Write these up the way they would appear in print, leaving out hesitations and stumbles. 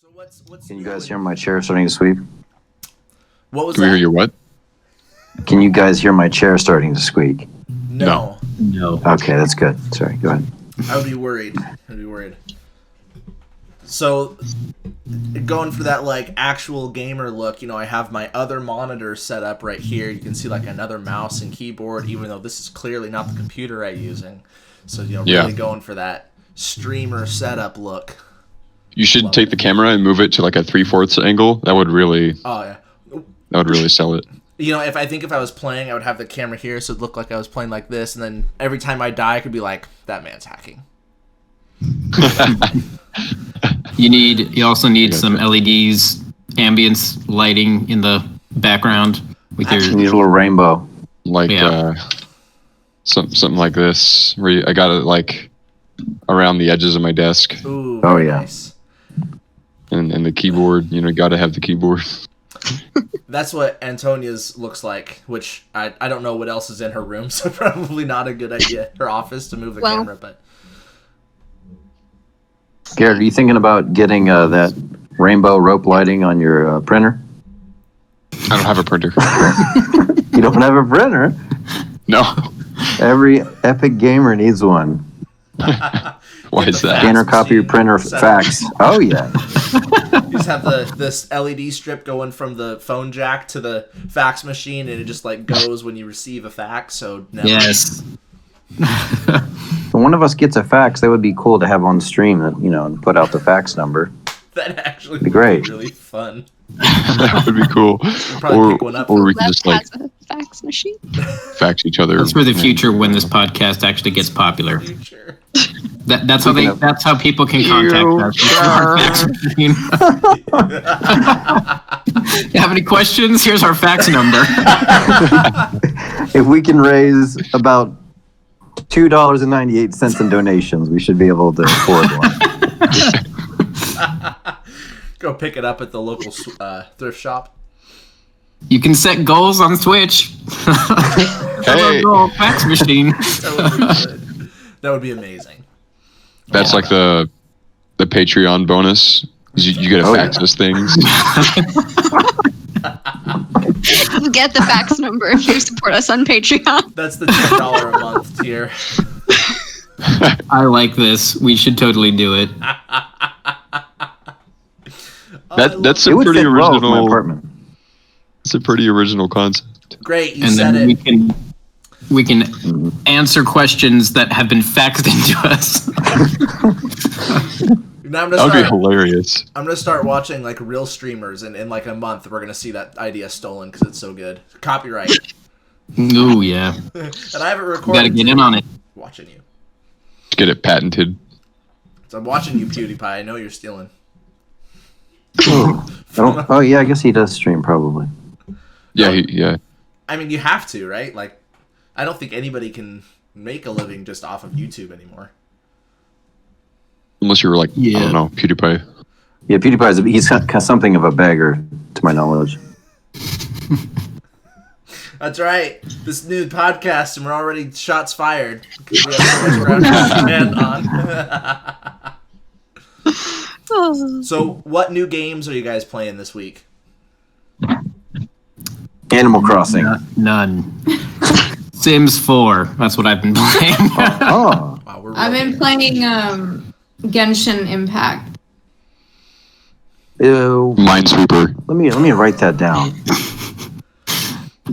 So what's Can you new guys with- hear my chair starting to squeak? What was Can we that? hear your what? Can you guys hear my chair starting to squeak? No. No. Okay, that's good. Sorry, go ahead. I would be worried. So, going for that like actual gamer look, I have my other monitor set up right here. You can see like another mouse and keyboard, even though this is clearly not the computer I'm using. So, really going for that streamer setup look. You should Love take it. the camera and move it to like a 3/4 angle. That would really Oh yeah. sell it. If I was playing, I would have the camera here, so it'd look like I was playing like this, and then every time I die, I could be like, "That man's hacking." You also need some LEDs, ambience lighting in the background with You your. need a little rainbow. Like Yeah. something like this, where I got it like around the edges of my desk Ooh. Oh, Very yeah. Nice. and the keyboard. Got to have the keyboard. That's what Antonia's looks like, which I don't know what else is in her room, so probably not a good idea. Her office to move the camera, but Garrett, are you thinking about getting that rainbow rope lighting on your printer? I don't have a printer. You don't have a printer? No. Every epic gamer needs one. Why is that? Scanner, copy your machine printer, set up. fax. Oh, yeah. you just have this LED strip going from the phone jack to the fax machine, and it just like goes when you receive a fax. So never. Yes. If one of us gets a fax, that would be cool to have on stream, and put out the fax number. That actually Be would great. be really fun. That would be cool. Probably pick one up. Or we can Left just like has a fax machine. fax each other. That's for the future when this podcast actually gets popular. Future. That's how people can contact us. Our fax machine. You have any questions? Here's our fax number. If we can raise about $2.98 in donations, we should be able to afford one. Go pick it up at the local thrift shop. You can set goals on Twitch. Hey. Fax machine. That would be good. That would be amazing. That's like the Patreon bonus. You get to fax us things. Get the fax number if you support us on Patreon. That's the $10 a month tier. I like this. We should totally do it. That's It a would pretty fit well with my original. apartment. It's a pretty original concept. Great. You And said then it. we can answer questions that have been faxed into us. Now That would be hilarious. I'm gonna start watching like real streamers, and in like a month we're gonna see that idea stolen because it's so good. Copyright. Ooh, yeah. And I have it We recorded. gotta get in on it. Watching you. Get it patented. So I'm watching you, PewDiePie. I know you're stealing. Oh, yeah, I guess he does stream, probably. Yeah, No. yeah. I mean, you have to, right? Like, I don't think anybody can make a living just off of YouTube anymore. Unless you were like, I Yeah. don't know, PewDiePie. Yeah, he's got something of a beggar, to my knowledge. That's right. This new podcast, and we're already shots fired. 'Cause we have so much ground to stand on. So, what new games are you guys playing this week? Animal Crossing. None. Sims 4. That's what I've been playing. Oh, Wow, we're I've really- been playing Genshin Impact. ew. Minesweeper. Let me write that down.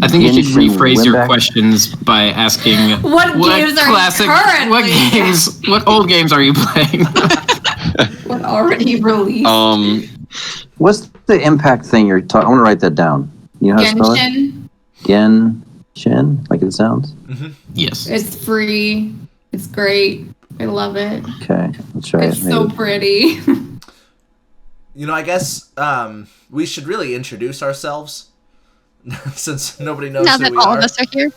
I think you should Genshin rephrase your Impact? questions by asking What games are you currently- what old games are you playing? What already released? What's the impact thing you're talking? I want to write that down. You know how to spell it? Genshin. Genshin, like it sounds. Yes. It's free. It's great. I love it. Okay, let's try It's it. so Maybe. pretty. I guess we should really introduce ourselves. Since nobody knows Now who that we all are. of us are here,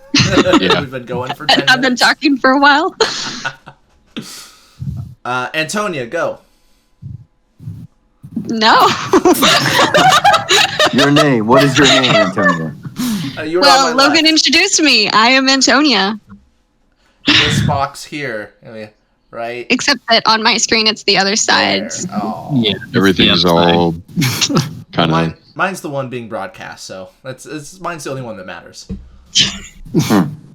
Yeah. We've been going for 10 and I've been minutes. talking for a while. Antonia, go. No. Your name. What is your name, Antonio? You were Well, on my Logan introduced me. I am Antonia. left. This box here. I mean, right? Except that on my screen, it's the other side. There. Oh. Yeah, Everything's the upside. all kind Well, of. mine's the one being broadcast, so mine's the only one that matters.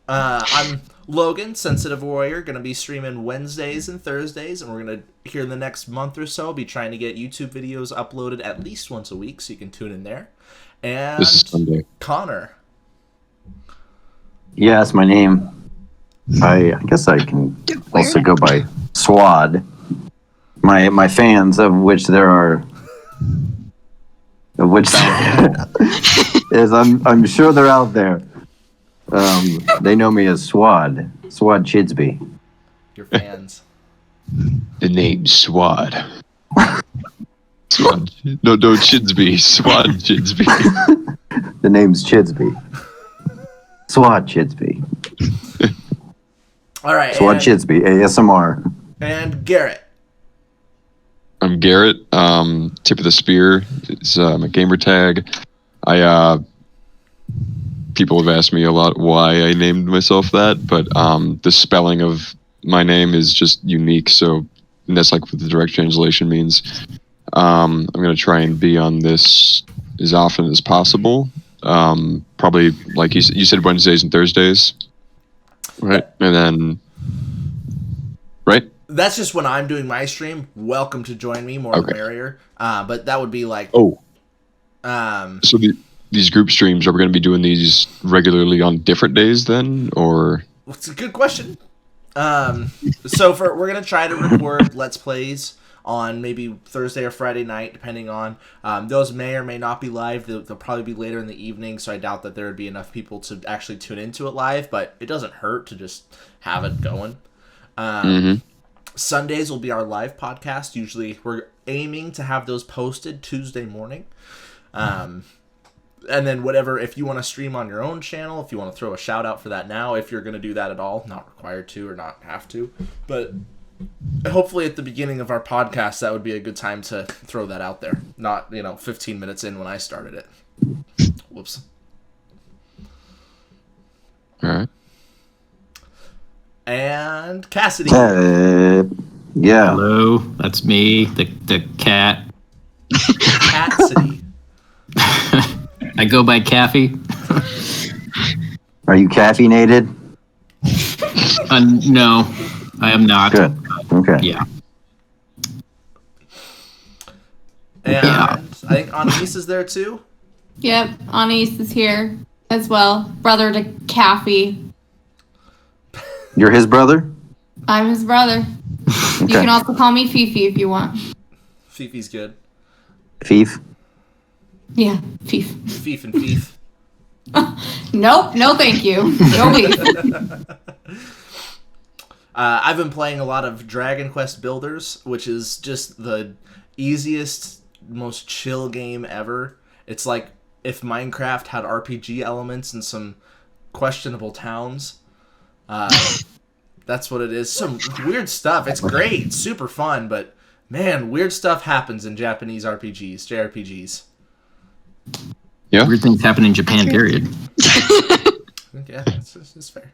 I'm Logan, Sensitive Warrior, gonna be streaming Wednesdays and Thursdays, and we're gonna here in the next month or so be trying to get YouTube videos uploaded at least once a week, so you can tune in there. And This is Sunday. Connor. Yeah, that's my name. I guess I can also go by Swad. My fans, of which there are, is I'm sure they're out there. They know me as Swad Chidsby. Your fans. The name Swad. Swad. No, Chidsby. Swad Chidsby. The name's Chidsby. Swad Chidsby. All right. Swad Chidsby, ASMR. And Garrett. I'm Garrett. Tip of the spear is my gamer tag. People have asked me a lot why I named myself that, but the spelling of my name is just unique. So and that's like what the direct translation means. I'm gonna try and be on this as often as possible. Probably like you said, Wednesdays and Thursdays, right? And then, right? That's just when I'm doing my stream. Welcome to join me. More the merrier. But that would be like. Oh. So these group streams, are we going to be doing these regularly on different days then, or? It's a good question. So we're gonna try to record Let's Plays on maybe Thursday or Friday night, depending on. Those may or may not be live. They'll probably be later in the evening, so I doubt that there would be enough people to actually tune into it live. But it doesn't hurt to just have it going. Sundays will be our live podcast. Usually, we're aiming to have those posted Tuesday morning. And then whatever, if you want to stream on your own channel, if you want to throw a shout out for that now, if you're going to do that at all, not required to or not have to, but hopefully at the beginning of our podcast, that would be a good time to throw that out there. Not, 15 minutes in when I started it. Whoops. All right. And Cassidy. Yeah. Hello, that's me, the cat. Cassidy. I go by Caffey. Are you caffeinated? No, I am not. Good. Okay. Yeah. And I think Anais is there too. Yep, Anais is here as well. Brother to Caffey. You're his brother? I'm his brother. You can also call me Fifi if you want. Fifi's good. Fief? Yeah, Fief. Fief and Fief. Nope, no thank you. No beef. I've been playing a lot of Dragon Quest Builders, which is just the easiest, most chill game ever. It's like if Minecraft had RPG elements and some questionable towns. That's what it is. Some weird stuff. It's great. It's super fun, but man, weird stuff happens in Japanese RPGs, JRPGs. Yeah. Weird things happen in Japan, period. Yeah, it's fair.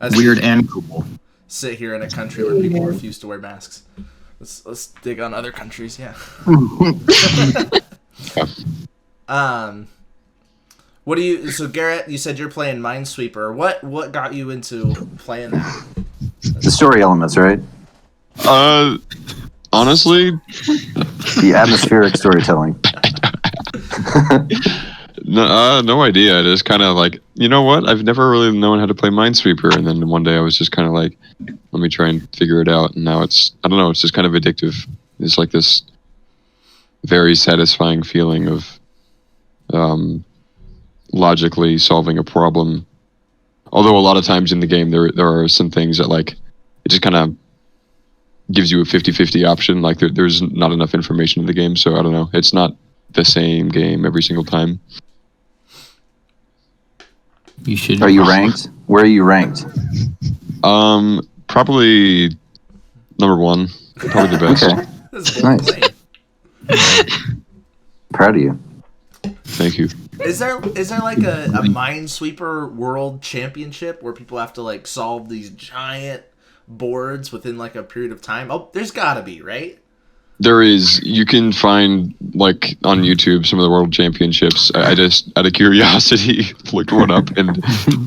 As Weird and cool. sit here in a country where people refuse to wear masks. Let's dig on other countries, yeah. What do you? So Garrett, you said you're playing Minesweeper. What got you into playing that? The story elements, right? Honestly, The atmospheric storytelling. no idea. It is kind of like, you know what? I've never really known how to play Minesweeper, and then one day I was just kind of like, let me try and figure it out. And now it's, I don't know, it's just kind of addictive. It's like this very satisfying feeling of logically solving a problem. Although a lot of times in the game there are some things that like it just kind of gives you a 50-50 option. Like there's not enough information in the game, so I don't know. It's not the same game every single time. You should. Are you ranked? Where are you ranked? Probably number one. Probably the best. Okay. This is Nice. insane. Proud of you. Thank you. Is there like a Minesweeper World Championship where people have to like solve these giant boards within like a period of time? Oh, there's gotta be, right? There is. You can find like on YouTube some of the world championships. I just out of curiosity looked one up, and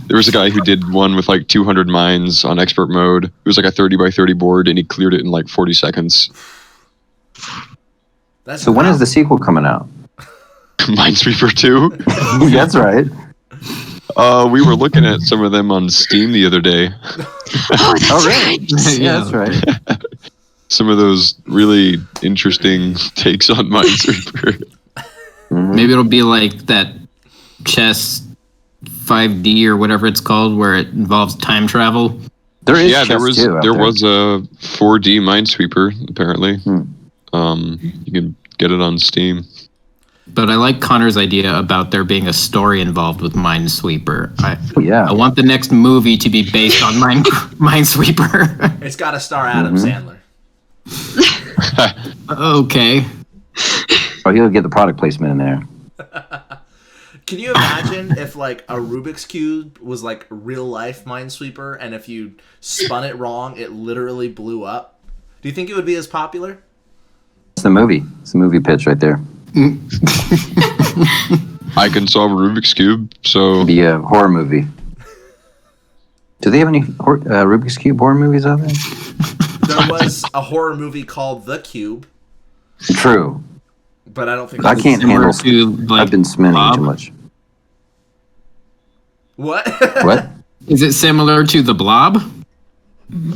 there was a guy who did one with like 200 mines on expert mode. It was like a 30 by 30 board, and he cleared it in like 40 seconds. That's So when is the sequel coming out? Minesweeper 2. That's right. We were looking at some of them on Steam the other day. Oh, that's Oh, right. really? Yeah, that's right. Some of those really interesting takes on Minesweeper. Maybe it'll be like that chess 5D or whatever it's called, where it involves time travel. There is Yeah, there chess was too out there was a 4D Minesweeper apparently. You can get it on Steam. But I like Connor's idea about there being a story involved with Minesweeper. Yeah. I want the next movie to be based on Minesweeper. It's got to star Adam Sandler. Okay. Oh, he'll get the product placement in there. Can you imagine if like a Rubik's Cube was like real life Minesweeper, and if you spun it wrong, it literally blew up? Do you think it would be as popular? It's the movie. It's the movie pitch right there. I can solve a Rubik's Cube, so It'd be a horror movie. Do they have any Rubik's Cube horror movies out there? There was a horror movie called The Cube, True. but I don't think I it's can't Similar handle. to, like, I've been spinning Blob? too much. What? What? Is it similar to The Blob?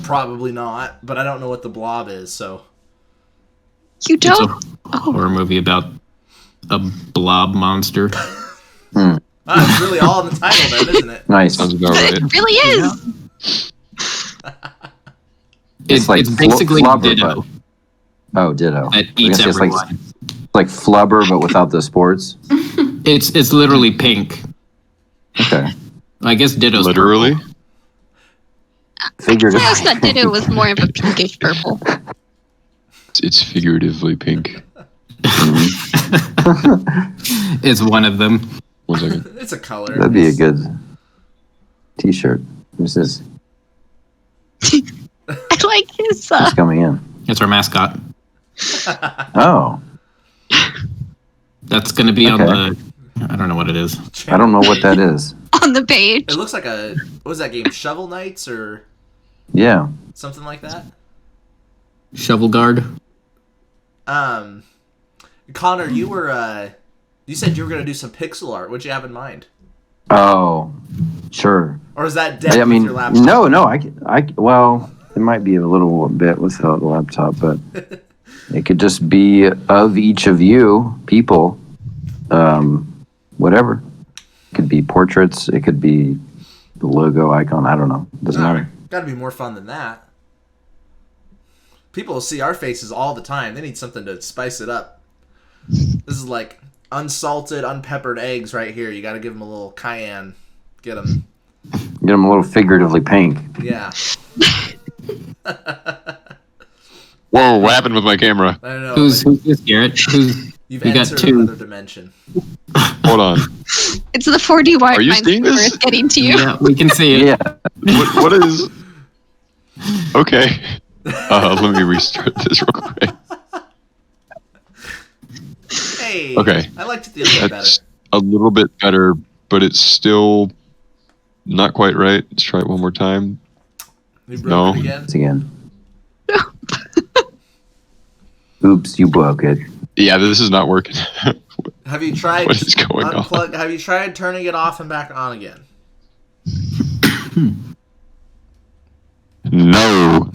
Probably not, but I don't know what the Blob is, so You It's don't? a horror movie about a blob monster. it's really all in the title then, isn't it? Nice. sounds about right. It really is. It's like basically Flubber, Ditto. Oh, ditto. That I eats guess it's like, everyone. like Flubber, but without the sports. It's literally pink. Okay. I guess Ditto's Literally. purple. Figured I always thought Ditto was more of a pinkish purple. It's figuratively pink. It's one of them. 1 second. It's a color. That'd be a good T-shirt. Who's this? I like his. Who's coming in? It's our mascot. Oh, That's going to be on Okay. the... I don't know what it is. I don't know what that is. on the page. It looks like a what was that game? Shovel Knights or Yeah. something like that. Shovel guard. Connor, you were you said you were gonna do some pixel art. What'd you have in mind? Oh, sure. Or is that dead I with mean, your laptop? no. Well, it might be a little bit without the laptop, but it could just be of each of you people. Whatever. It could be portraits. It could be the logo icon. I don't know. Doesn't matter. Gotta be more fun than that. People will see our faces all the time. They need something to spice it up. This is like unsalted, unpeppered eggs right here. You gotta give them a little cayenne. Get them. Get them a little figuratively pink. Yeah. Whoa! What happened with my camera? I don't know. Who's but this, Garrett? you've we got entered two. another dimension. Hold on. It's the 4D wide Are you seeing Minesweeper this? is getting to you. Yeah, we can see it. Yeah. What is? Okay. Let me restart this real quick. Hey. Okay. I liked it the other way That's a little bit better, but it's still not quite right. Let's try it one more time. better. We broke No. it again. Once again. Oops, you broke it. Yeah, this is not working. Have you tried What is going on? Have you tried turning it off and back on again? No.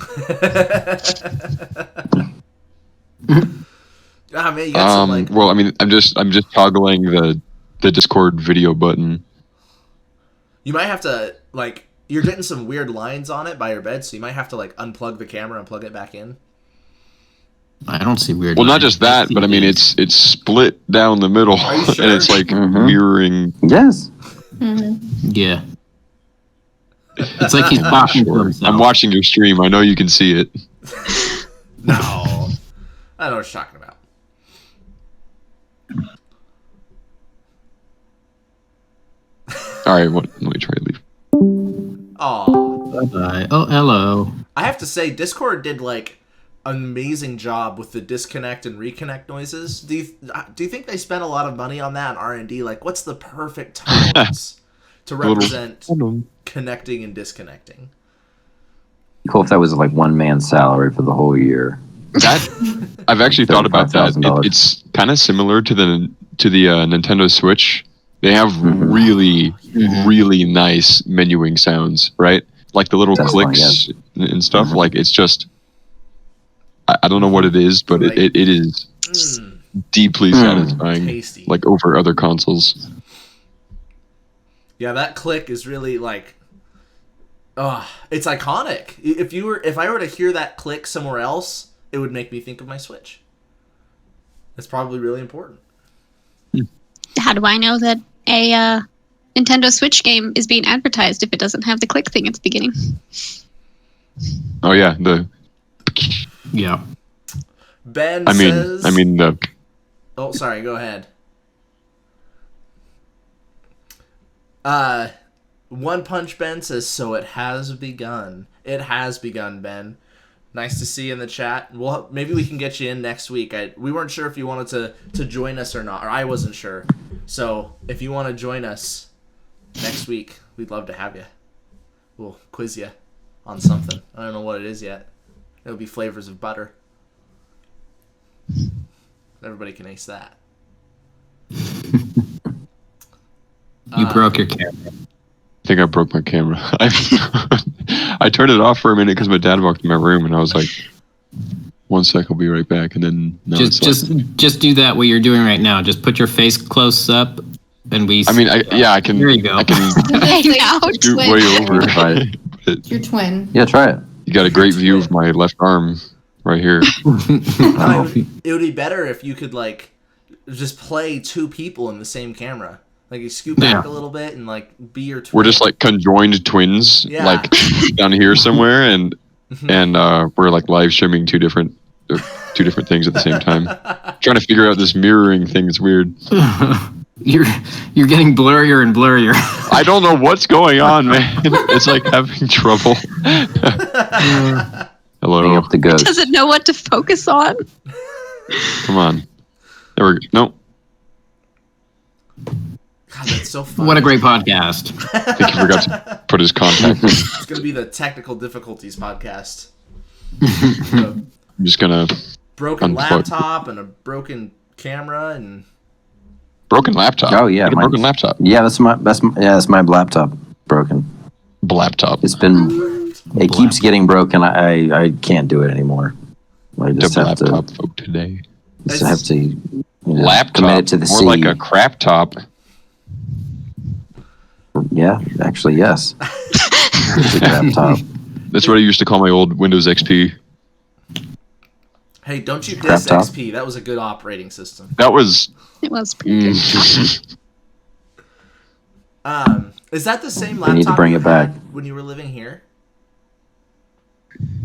Ah man, you got some like Well, I mean, I'm just toggling the Discord video button. you might have to like you're getting some weird lines on it by your bed, so you might have to like unplug the camera and plug it back in. I don't see weird. Well, not lines. just that, see but I mean, these. it's split down the middle, Are you sure? and it's like Mhm. mirroring. Yes. Yeah. It's like he's talking to himself. I'm watching your stream. I know you can see it. No, I know what you're talking about. All right, let me try to leave. Aw. Bye-bye. Oh, hello. I have to say, Discord did like an amazing job with the disconnect and reconnect noises. Do you think they spent a lot of money on that in R&D? Like, what's the perfect tones to represent connecting and disconnecting? Cool if that was like one man's salary for the whole year. That I've actually thought about that. $35,000. It's kind of similar to the Nintendo Switch. They have really nice menuing sounds, right? Like the little That's clicks and stuff. Like it's just, I don't know what it is, but Right. it is deeply satisfying. Tasty. Like over other consoles. Yeah, that click is really like, it's iconic. If I were to hear that click somewhere else, it would make me think of my Switch. It's probably really important. How do I know that a Nintendo Switch game is being advertised if it doesn't have the click thing at the beginning? Oh yeah, Yeah. Ben I says... mean the. Oh, sorry, go ahead. One Punch Ben says, so it has begun. It has begun, Ben. Nice to see you in the chat. Well, maybe we can get you in next week. We weren't sure if you wanted to join us or not, or I wasn't sure. So if you want to join us next week, we'd love to have you. We'll quiz you on something. I don't know what it is yet. It'll be flavors of butter. Everybody can ace that. You broke your camera. I think I broke my camera. I turned it off for a minute because my dad walked in my room, and I was like, "1 sec, I'll be right back." And then Just do that what you're doing right now. Just put your face close up, and we. I mean, I can. There you go. I can Hang out. scoot way over. But Your twin. Yeah, try it. you got a great view of my left arm right here. It would be better if you could like just play two people in the same camera. Like you scoot back a little bit and like be your twin. We're just like conjoined twins, Yeah. like down here somewhere, and we're like live streaming two different things at the same time. Trying to figure out this mirroring thing. It's weird. You're getting blurrier and blurrier. I don't know what's going on, man. It's like having trouble. Bring Hello. up the ghost. Doesn't know what to focus on. Come on. There we go. No. God, that's so fun. What a great podcast. I think he forgot to put his contact in. It's gonna be the technical difficulties podcast. I'm just gonna Broken Unplug. laptop and a broken camera and broken laptop. Oh, yeah, Like a mine's- broken laptop. Yeah, that's my laptop broken. Laptop. It's been. It keeps getting broken. I can't do it anymore. I just The have to. laptop folk today. Just have to. You know, Laptop. commit it to the More sea. like a crap top. Yeah, actually, yes. It's a laptop. That's what I used to call my old Windows XP. hey, don't you Crap diss top. XP? That was a good operating system. That was. It was pretty good. Is that the same We laptop need to bring you it back. had when you were living here?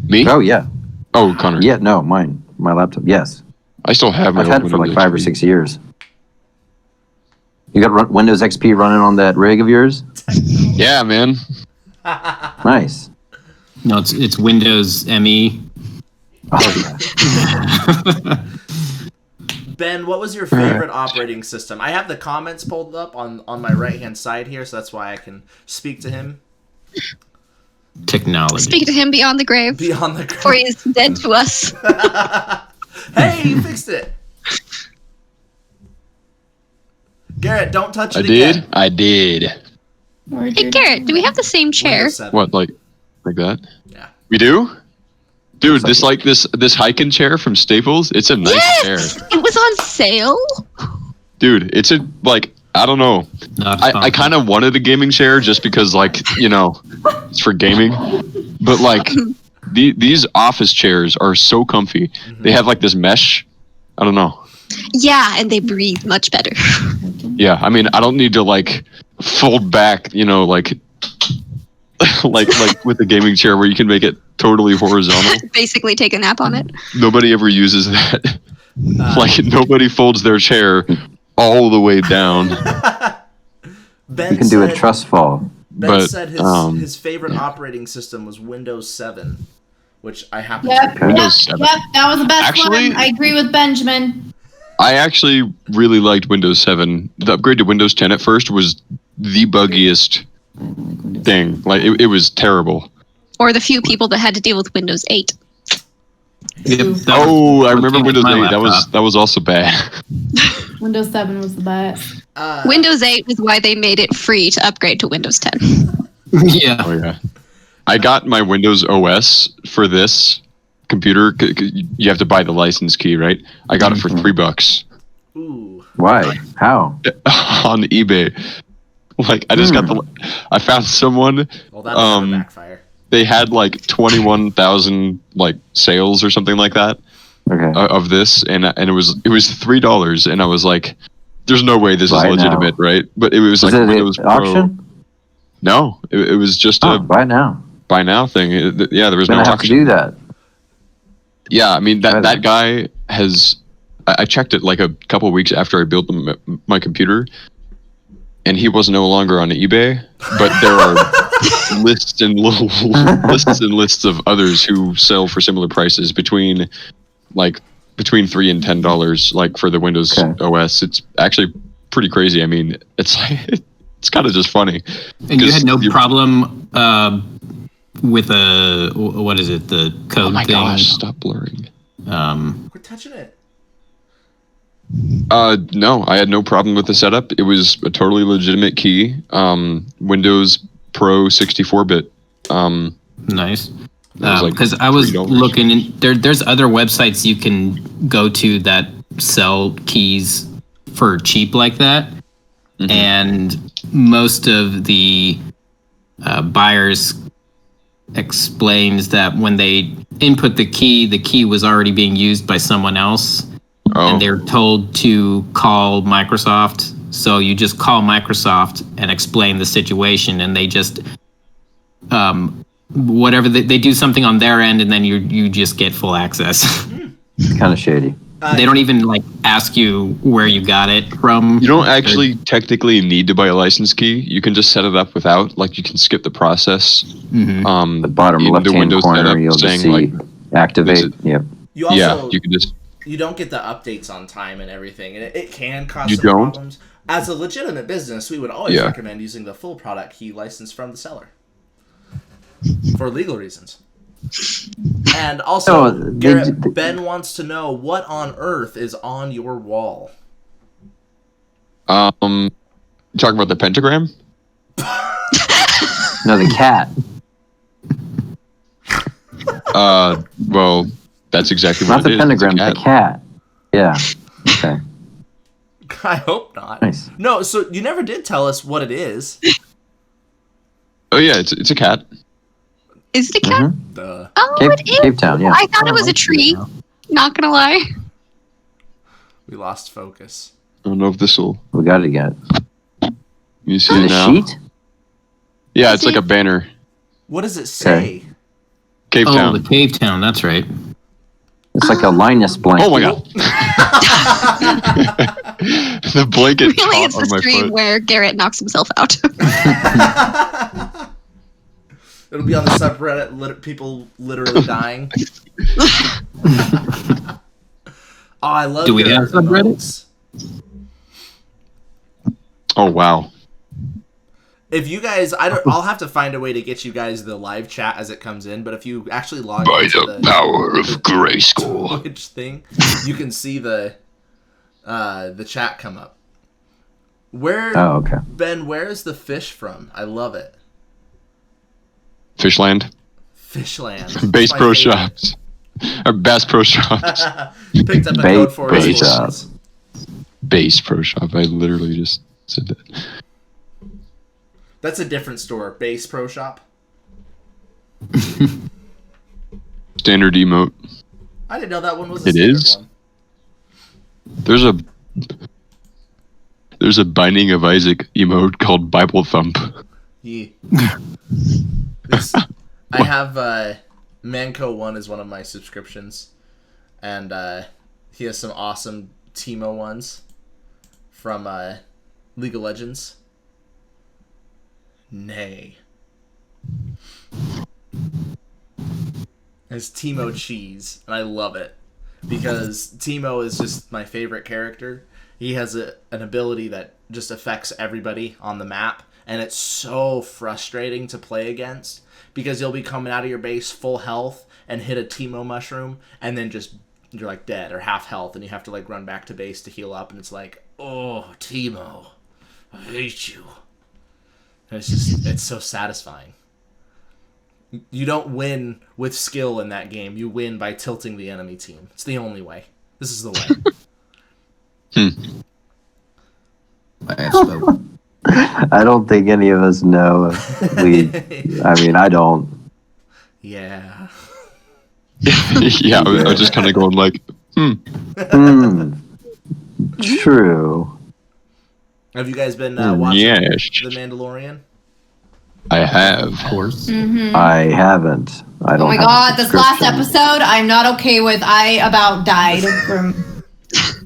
Me? Oh yeah, Oh, Connor. yeah. No, mine. My laptop. Yes, I still have my I've old had it for like Windows 5 or XP. 6 years. You got Windows XP running on that rig of yours? Yeah, man. Nice. No, it's Windows ME. Oh yeah. Ben, what was your favorite operating system? I have the comments pulled up on my right hand side here, so that's why I can speak to him Technology. Speak to him beyond the grave beyond the. before he's dead to us. Hey, you fixed it. Garrett, don't touch it I again. did. I did. Hey, Garrett, do we have the same chair? Windows 7. What, like that? Yeah. We do? Dude, this hiking chair from Staples, it's a nice chair. Yes! It was on sale. Dude, it's a, like, I don't know. Not I kind of wanted a gaming chair just because, like, you know, it's for gaming. But, like, these office chairs are so comfy. They have, like, this mesh. I don't know. Yeah, and they breathe much better. Yeah, I mean, I don't need to, like, fold back, you know, like like with the gaming chair where you can make it totally horizontal. Basically take a nap on it. Nobody ever uses that. Like, nobody folds their chair all the way down. Ben You can do a said- trust fall. Ben But, said his favorite operating system was Windows 7. which I happen Yep, to. Windows yep, 7. yep. That was the best Actually- one. I agree with Benjamin. I actually really liked Windows 7. The upgrade to Windows 10 at first was the buggiest thing. Like it was terrible. Or the few people that had to deal with Windows 8. Yep, I remember Windows my 8. laptop. That was also bad. Windows 7 was the best. Windows 8 is why they made it free to upgrade to Windows 10. Yeah. Oh yeah. I got my Windows OS for this computer. You have to buy the license key, right? I got it for $3 Ooh. Why? How? on eBay. Like I just got I found someone. Well, that'll never backfire. They had like 21,000 like sales or something like that Okay. of this, and it was $3, and I was like, "There's no way this is Buy legitimate, now. right?" But it was Is like it Windows an Pro. auction? No, it was just Oh, a buy now. buy now thing. Yeah, there was no Gonna have to auction. do that. Yeah, I mean Try that guy has. I checked it like a couple of weeks after I built my computer, and he was no longer on eBay. But there are lists and lists of others who sell for similar prices between $3 and $10, like for the Windows Okay. OS. It's actually pretty crazy. I mean, it's like it's kind of just funny. And you had no You- problem with what is it? The code Oh my thing. gosh! Stop blurring. Quit touching it. No, I had no problem with the setup. It was a totally legitimate key. Windows Pro 64-bit. Nice. was like Because I was $3. looking, there's other websites you can go to that sell keys for cheap like that, and most of the buyers explains that when they input the key was already being used by someone else, Oh, and they're told to call Microsoft. So you just call Microsoft and explain the situation, and they just whatever they do something on their end, and then you just get full access. It's kind of shady. They don't even like ask you where you got it from. you don't actually technically need to buy a license key. You can just set it up without. Like you can skip the process. Mhm. The bottom in the left-hand Windows corner, setup you'll just saying, see like, activate. is it- Yep. You also Yeah, you can just. you don't get the updates on time and everything, and it can cause You some don't? problems. As a legitimate business, we would always Yeah. recommend using the full product key license from the seller for legal reasons. And also, No, Garrett, Ben wants to know what on earth is on your wall. You talking about the pentagram? No, the cat. Well, that's exactly Not what the it is. It's a pentagram, the cat. Yeah. Okay. I hope not. Nice. No, so you never did tell us what it is. Oh yeah, it's a cat. Is it a cat? Mhm. Duh. Oh, Cape- it is. Cape Town, yeah. I thought it was a tree. Not gonna lie. We lost focus. I don't know if this will. We got it again. You see Is it it a now? sheet? Yeah, it's like a banner. What does it say? Cape Oh, Town. the Cave Town. That's right. It's like a Linus blanket. Oh my god. The blanket Really, caught it's the on my stream foot. where Garrett knocks himself out. It'll be on the subreddit, people literally dying. Oh, I love Do we your have subreddits? notes. Oh wow. If you guys, I'll have to find a way to get you guys the live chat as it comes in. But if you actually log By into the power of Grayskull. Twitch thing, you can see the chat come up. Where Oh, okay. Ben? Where is the fish from? I love it. Fishland. Fishland. Bass It's my Pro favorite. Shops. Or Bass Pro Shops. Picked up a Bait code for Pro his Shop. voices. Bass Pro Shop. I literally just said that. That's a different store. Bass Pro Shop. Standard emote. I didn't know that one was a It standard is? one. There's a Binding of Isaac emote called Bible Thump. Yeah. I have Manco 1 is one of my subscriptions, and he has some awesome Teemo ones from League of Legends. Nay. as Timo Cheese, and I love it because Timo is just my favorite character. He has an ability that just affects everybody on the map, and it's so frustrating to play against because you'll be coming out of your base full health and hit a Timo mushroom, and then just you're like dead or half health, and you have to like run back to base to heal up, and it's like, oh, Timo, I hate you. And it's so satisfying. You don't win with skill in that game. You win by tilting the enemy team. It's the only way. This is the way. I don't think any of us know. I mean, I don't. Yeah. Yeah, I was just kind of going like, True. Have you guys been watching yes. The Mandalorian? I have. Of course. I haven't. I don't. Oh my have a god, this last subscription. episode I'm not okay with. I about died from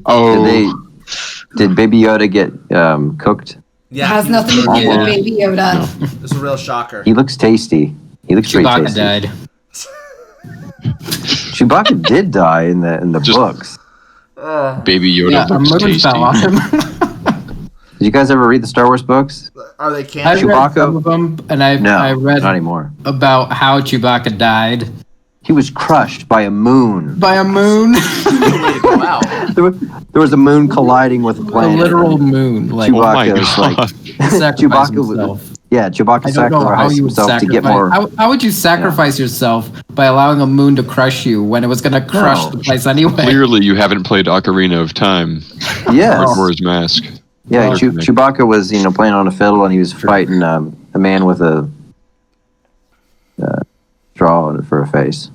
Oh, Did Baby Yoda get cooked? Yeah. has he was nothing to do murdered. with Baby Yoda. It's a real shocker. He looks tasty. He looks pretty Chewbacca tasty. died. Chewbacca did die in the Just- books. Baby Yoda Yeah, a looks moon tasty. fell on him. Did you guys ever read the Star Wars books? Are they I canon? read Chewbacca? some of them, and I No, read not anymore. about how Chewbacca died He was crushed by a moon. by a moon, Good way to go out. There was a moon colliding with a a planet. literal moon. Like Oh my Chewbacca was like, god. sacrifice Chewbacca was- himself. yeah, Chewbacca I don't know how sacrificed you would himself to sacrifice. get more. How would you sacrifice yourself by allowing a moon to crush you when it was going to crush No. the place anyway? Clearly, you haven't played Ocarina of Time Yes. or Majora's Mask. Yeah, Well, Chewbacca was, playing on a fiddle, and he was fighting a man with a straw for a face.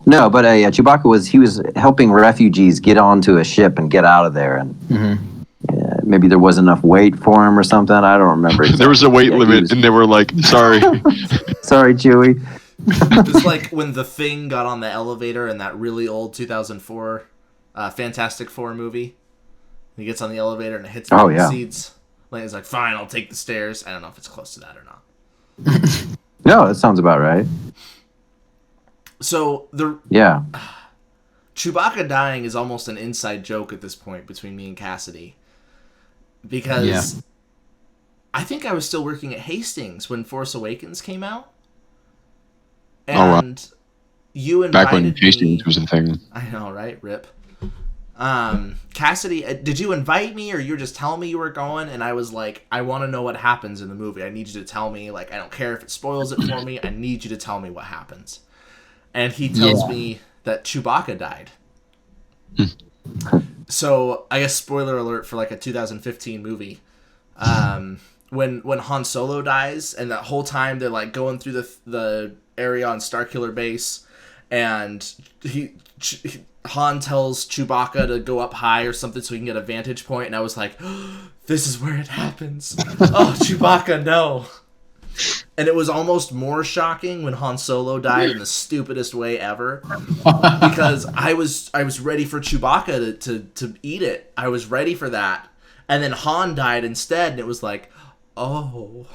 No, but Chewbacca was helping refugees get onto a ship and get out of there, and maybe there wasn't enough weight for him or something. I don't remember. There was a exactly. weight Yeah, he limit, was- and they were like, "Sorry." Sorry, Chewie. It's like when the Thing got on the elevator in that really old 2004 Fantastic Four movie. He gets on the elevator and it hits the seats. Like, he's like, fine, I'll take the stairs. I don't know if it's close to that or not. No, that sounds about right. So Yeah. Chewbacca dying is almost an inside joke at this point between me and Cassidy. Because I think I was still working at Hastings when Force Awakens came out. And you invited Back when me... Hastings was a thing. I know, right? Rip. Cassidy, did you invite me or you were just telling me you were going? And I was like, I want to know what happens in the movie. I need you to tell me. Like, I don't care if it spoils it for me. I need you to tell me what happens. And he tells me that Chewbacca died. So, I guess spoiler alert for like a 2015 movie. When Han Solo dies, and that whole time they're like going through the area on Starkiller Base, and Han tells Chewbacca to go up high or something so he can get a vantage point, and I was like, this is where it happens. Oh, Chewbacca, no. And it was almost more shocking when Han Solo died in the stupidest way ever, because I was ready for Chewbacca to eat it. I was ready for that, and then Han died instead, and it was like, oh.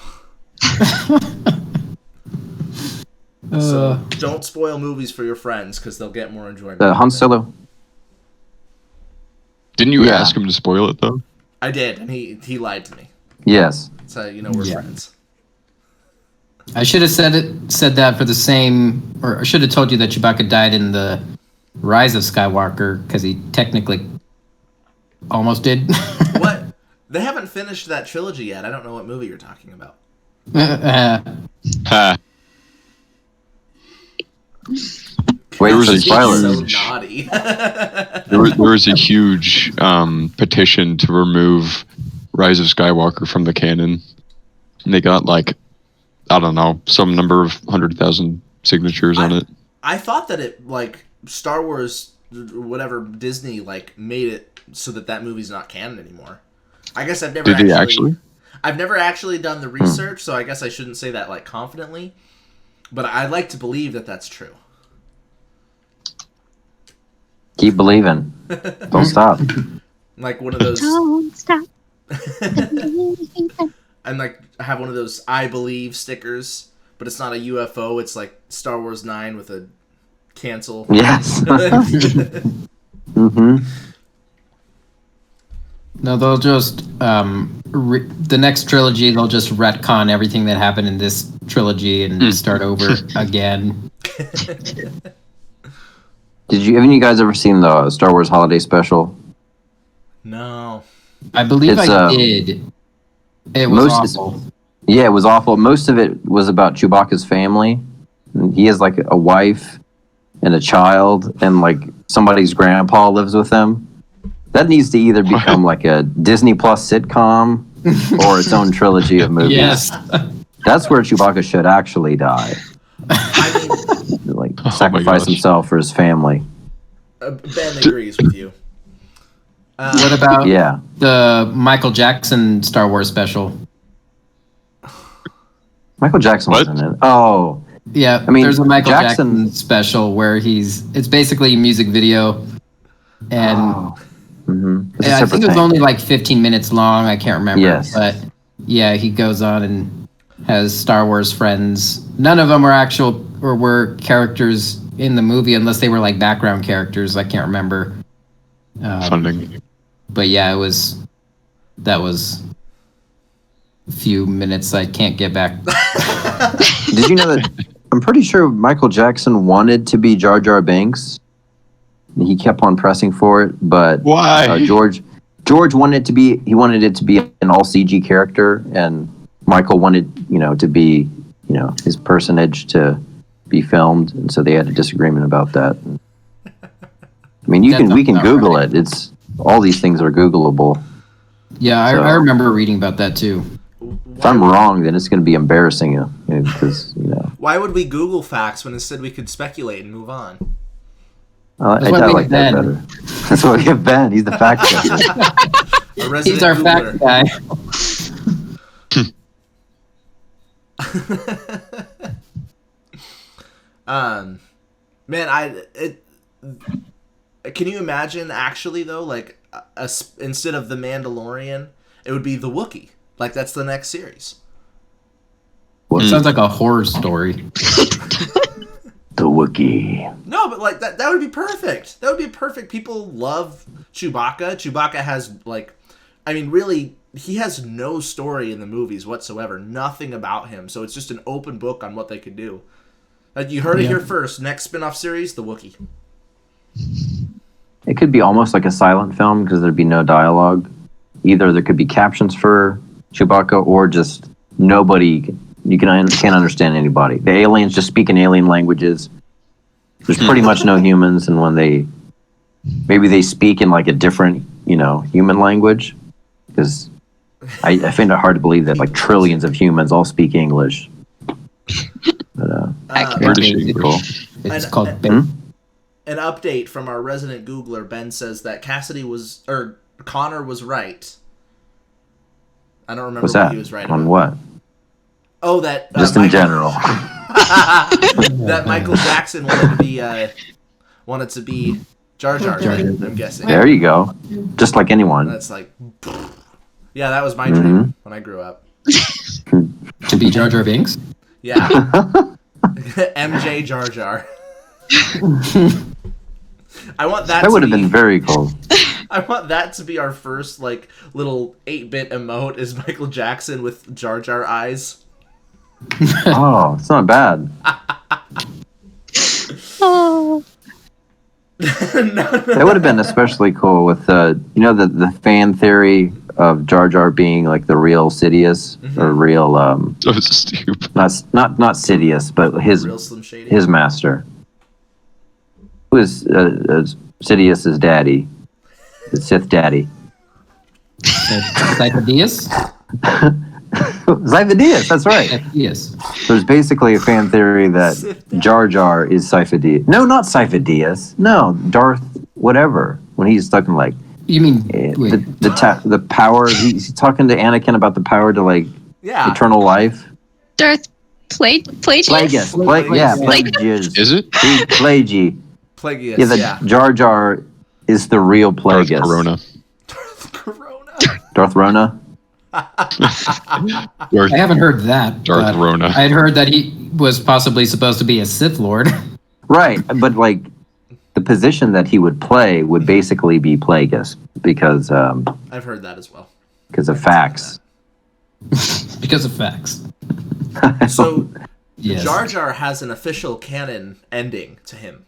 So don't spoil movies for your friends because they'll get more enjoyment. Han Solo. Didn't you ask him to spoil it though? I did, and he lied to me. Yes. So we're friends. I should have said that for the same, or I should have told you that Chewbacca died in the Rise of Skywalker because he technically almost did. What? They haven't finished that trilogy yet. I don't know what movie you're talking about. Ha. Wait, There was for a spoilers. So huge- naughty. There was a huge petition to remove Rise of Skywalker from the canon. And they got like, I don't know, some number of 100,000 signatures on it. I thought that it like Star Wars, whatever Disney like made it so that movie's not canon anymore. I guess I've never. Did they actually? I've never actually done the research, so I guess I shouldn't say that like confidently. But I'd like to believe that that's true. Keep believing. Don't stop. Like one of those. Don't stop. I'm like, I have one of those I believe stickers but it's not a UFO. It's like Star Wars 9 with a cancel. Yes. Mm-hmm. No, they'll just the next trilogy. They'll just retcon everything that happened in this trilogy and start over again. Have you guys ever seen the Star Wars Holiday Special? No. I believe I did. It was awful. Yeah, it was awful. Most of it was about Chewbacca's family. He has like a wife and a child, and like somebody's grandpa lives with them. That needs to either become like a Disney Plus sitcom or its own trilogy of movies. Yes. That's where Chewbacca should actually die. I mean, Like sacrifice himself for his family. Ben agrees with you. What about Yeah. the Michael Jackson Star Wars special? Michael Jackson was in it. Oh. Yeah, I mean, there's a Michael Jackson special where it's basically a music video, and I think it was only like 15 minutes long. I can't remember. Yes. But yeah, he goes on and has Star Wars friends. None of them were characters in the movie unless they were like background characters. I can't remember. Funding. But yeah, that was a few minutes I can't get back. Did you know that? I'm pretty sure Michael Jackson wanted to be Jar Jar Binks. He kept on pressing for it, but why? George wanted it to be. He wanted it to be an all CG character, and Michael wanted to be his personage to be filmed, and so they had a disagreement about that. I mean, we can Google it. It's all these things are Googleable. Yeah, I remember reading about that too. If I'm wrong, then it's going to be embarrassing, because Why would we Google facts when instead we could speculate and move on? I like that better. That's why we have Ben. He's the fact checker. He's our fact guy. Man, can you imagine actually though, like instead of the Mandalorian, it would be the Wookiee. Like that's the next series. It sounds like a horror story. The Wookiee. No, but like that would be perfect. That would be perfect. People love Chewbacca. Chewbacca has really, he has no story in the movies whatsoever. Nothing about him. So it's just an open book on what they could do. Like you heard it here first. Next spin-off series, the Wookiee. It could be almost like a silent film because there'd be no dialogue. Either there could be captions for Chewbacca or just nobody. You can't understand anybody. The aliens just speak in alien languages. There's pretty much no humans, and when maybe they speak in like a different, human language, because I find it hard to believe that like trillions of humans all speak English. But, it's called an update from our resident Googler. Ben says that Connor was right. I don't remember what he was right on about. what. Oh, that just in general. That Michael Jackson wanted to be Jar Jar. I'm guessing. There you go. Just like anyone. That's like, yeah, that was my dream when I grew up. To be Jar Jar Binks? Yeah. MJ Jar Jar. I want that. That would have been very cool. I want that to be our first like little 8-bit emote is Michael Jackson with Jar Jar eyes. Oh, it's not bad. Oh. That would have been especially cool with the fan theory of Jar Jar being like the real Sidious or real So stupid. not Sidious, but his Real Slim Shady. his master, who is Sidious's daddy, the Sith daddy. Cypher-Diaz? Cypher-Diaz, that's right. Yes. There's basically a fan theory that Jar Jar is Cypher-Diaz. No, not Cypher-Diaz. No, Darth whatever. When he's talking like You mean the power. He's talking to Anakin about the power to like eternal life. Darth Plagueis? Plagueis. Is it? Plagueis. Plagueis. Yeah, Jar Jar is the real Plagueis. Darth Corona. Darth Rona. I haven't heard that. Darth Rona. I'd heard that was possibly supposed to be a Sith Lord. Right, but like the position that he would play would basically be Plagueis because I've heard that as well. of facts. Because of facts. So Yes. Jar Jar has an official canon ending to him.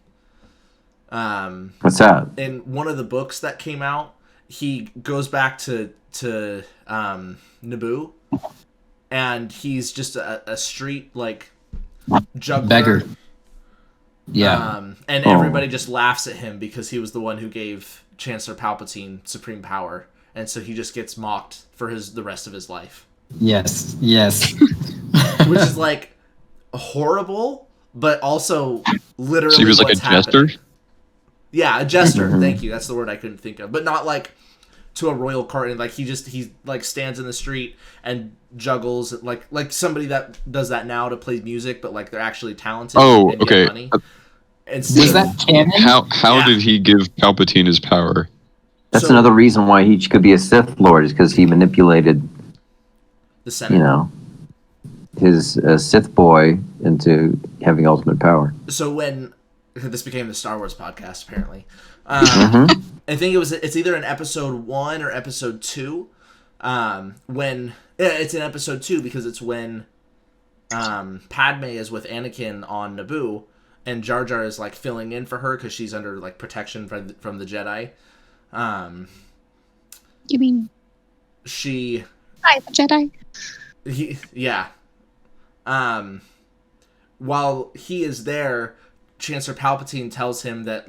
What's that? In one of the books that came out, he goes back to Naboo, and he's just a street like juggler. Beggar. Yeah. And everybody just laughs at him because he was the one who gave Chancellor Palpatine supreme power, and so he just gets mocked for the rest of his life. Yes. Which is like horrible, but also literally. So he was like a what's jester? happening. Yeah, a jester. Thank you. That's the word I couldn't think of. But not like to a royal court. Like he like stands in the street and juggles like somebody that does that now to play music, but like they're actually talented. Oh, and okay. Get money. Was that canon? How Yeah. did he give Palpatine his power? That's So- another reason why he could be a Sith Lord is because he manipulated, The Senate. his Sith boy into having ultimate power. So when this became the Star Wars podcast, apparently, Mhm. I think it's either in episode 1 or episode 2. It's in episode 2 because it's when Padme is with Anakin on Naboo, and Jar Jar is like filling in for her because she's under like protection from the Jedi. You mean She, hi, the Jedi? yeah. While he is there, Chancellor Palpatine tells him that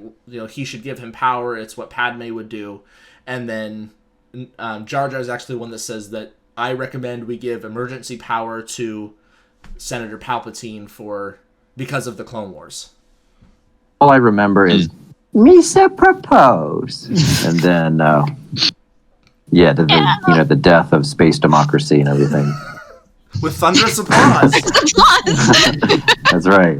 he should give him power. It's what Padme would do, and then Jar Jar is actually the one that says that I recommend we give emergency power to Senator Palpatine because of the Clone Wars. All I remember is Misa propose, and then the death of space democracy and everything. With thunderous applause. That's right.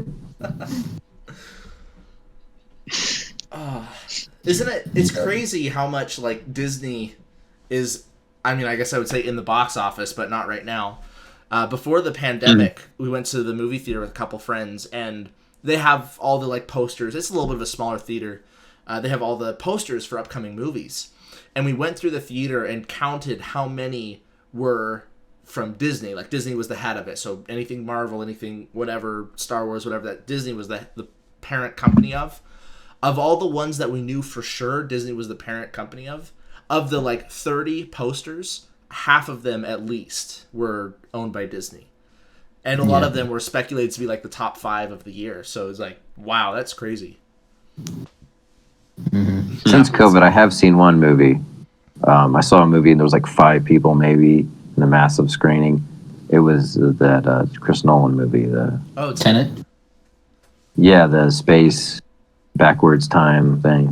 Isn't it? It's crazy how much like Disney is. I mean, I guess I would say in the box office, but not right now. Before the pandemic, we went to the movie theater with a couple friends, and they have all the like posters. It's a little bit of a smaller theater. They have all the posters for upcoming movies, and we went through the theater and counted how many were from Disney. Like Disney was the head of it, so anything Marvel, anything whatever, Star Wars, whatever, that Disney was the parent company of. Of all the ones that we knew for sure Disney was the parent company of the like 30 posters, half of them at least were owned by Disney. And a lot of them were speculated to be like the top 5 of the year. So it's like, wow, that's crazy. Since COVID, I have seen one movie. I saw a movie and there was like 5 people maybe in a massive screening. It was that Chris Nolan movie. Oh, Tenet? Yeah, the space backwards time thing.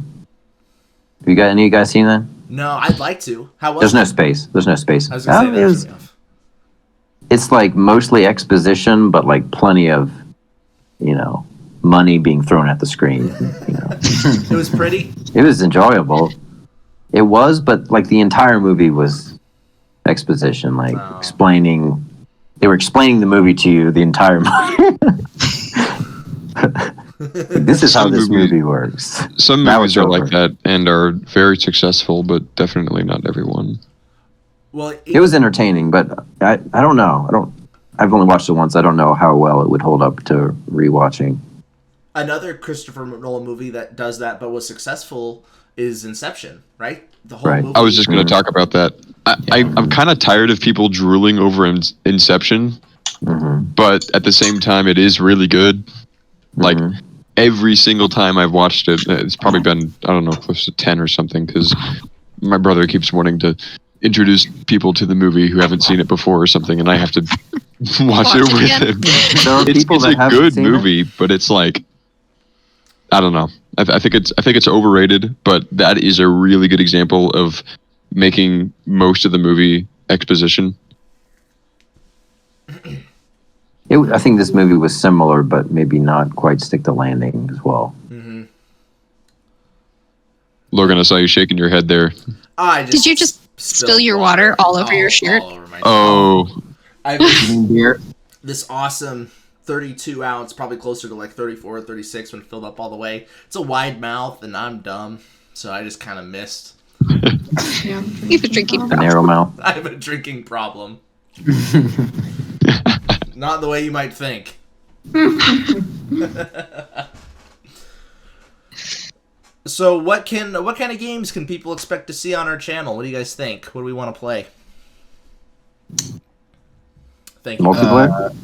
Have you got any of you guys seen that? No, I'd like to. How was There's it? no space. There's no space. I was going to say that. It's like mostly exposition, but like plenty of, money being thrown at the screen. It was pretty. It was enjoyable. It was, but like the entire movie was exposition, like explaining. They were explaining the movie to you the entire movie. This is how Some this movies- movie works. Some Now movies it's are like over. that and are very successful, but definitely not everyone. Well, It was entertaining, but I don't know. I've only watched it once. I don't know how well it would hold up to rewatching. another Christopher Nolan movie that does that but was successful is Inception, right? The whole Right. movie. I was just going to talk about that. I'm kind of tired of people drooling over Inception, but at the same time, it is really good. Like, every single time I've watched it, it's probably been, I don't know, close to 10 or something, because my brother keeps wanting to introduce people to the movie who haven't seen it before or something, and I have to watch it with again. him. There are It's people that a haven't good seen it. movie, but it's like, I don't know. I think it's overrated, but that is a really good example of making most of the movie exposition. I think this movie was similar, but maybe not quite stick the landing as well. Logan, I saw you shaking your head there. Did you just spill your water all over your shirt? All over my Oh, I have Beer. this awesome 32 ounce, probably closer to like 34 or 36 when filled up all the way. It's a wide mouth, and I'm dumb, so I just kind of missed. Yeah, You have a drinking A problem. narrow mouth. I have a drinking problem. Not the way you might think. So what kind of games can people expect to see on our channel? What do you guys think? What do we want to play? Thank you. Multiplayer?